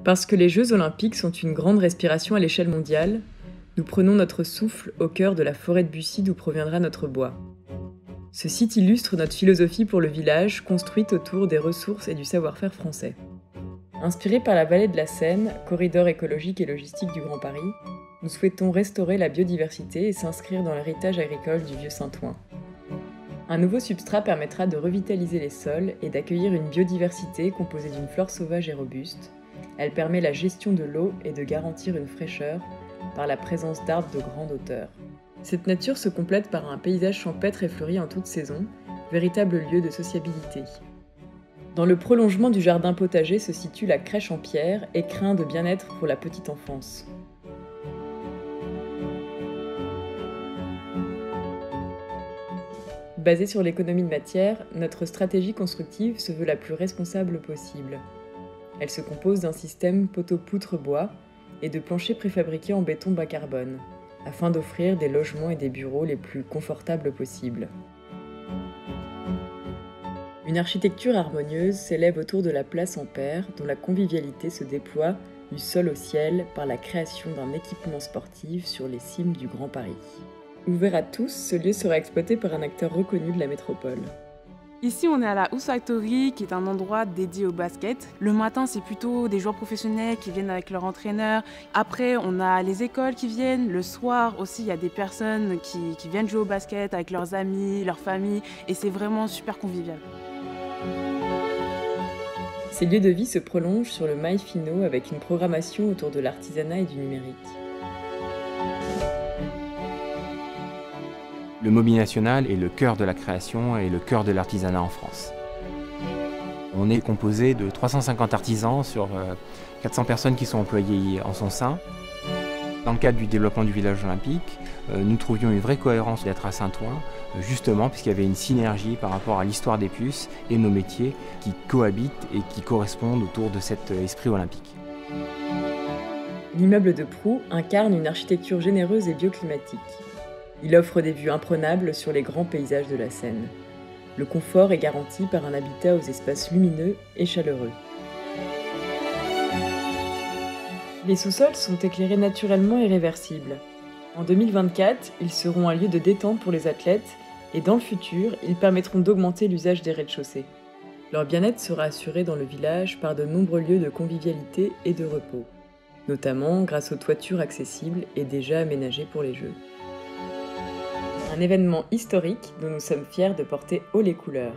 Parce que les Jeux Olympiques sont une grande respiration à l'échelle mondiale, nous prenons notre souffle au cœur de la forêt de Bussy d'où proviendra notre bois. Ce site illustre notre philosophie pour le village, construite autour des ressources et du savoir-faire français. Inspiré par la vallée de la Seine, corridor écologique et logistique du Grand Paris, nous souhaitons restaurer la biodiversité et s'inscrire dans l'héritage agricole du Vieux Saint-Ouen. Un nouveau substrat permettra de revitaliser les sols et d'accueillir une biodiversité composée d'une flore sauvage et robuste. Elle permet la gestion de l'eau et de garantir une fraîcheur par la présence d'arbres de grande hauteur. Cette nature se complète par un paysage champêtre et fleuri en toute saison, véritable lieu de sociabilité. Dans le prolongement du jardin potager se situe la crèche en pierre, écrin de bien-être pour la petite enfance. Basée sur l'économie de matière, notre stratégie constructive se veut la plus responsable possible. Elle se compose d'un système poteau-poutre-bois et de planchers préfabriqués en béton bas carbone, afin d'offrir des logements et des bureaux les plus confortables possibles. Une architecture harmonieuse s'élève autour de la place Ampère, dont la convivialité se déploie du sol au ciel par la création d'un équipement sportif sur les cimes du Grand Paris. Ouvert à tous, ce lieu sera exploité par un acteur reconnu de la métropole. Ici, on est à la House Factory, qui est un endroit dédié au basket. Le matin, c'est plutôt des joueurs professionnels qui viennent avec leur entraîneur. Après, on a les écoles qui viennent. Le soir aussi, il y a des personnes qui viennent jouer au basket avec leurs amis, leur famille. Et c'est vraiment super convivial. Ces lieux de vie se prolongent sur le mail finaux avec une programmation autour de l'artisanat et du numérique. Le Mobilier National est le cœur de la création et le cœur de l'artisanat en France. On est composé de 350 artisans sur 400 personnes qui sont employées en son sein. Dans le cadre du développement du village olympique, nous trouvions une vraie cohérence d'être à Saint-Ouen, justement puisqu'il y avait une synergie par rapport à l'histoire des puces et nos métiers qui cohabitent et qui correspondent autour de cet esprit olympique. L'immeuble de Proue incarne une architecture généreuse et bioclimatique. Il offre des vues imprenables sur les grands paysages de la Seine. Le confort est garanti par un habitat aux espaces lumineux et chaleureux. Les sous-sols sont éclairés naturellement et réversibles. En 2024, ils seront un lieu de détente pour les athlètes et dans le futur, ils permettront d'augmenter l'usage des rez-de-chaussée. Leur bien-être sera assuré dans le village par de nombreux lieux de convivialité et de repos, notamment grâce aux toitures accessibles et déjà aménagées pour les Jeux. Un événement historique dont nous sommes fiers de porter haut les couleurs.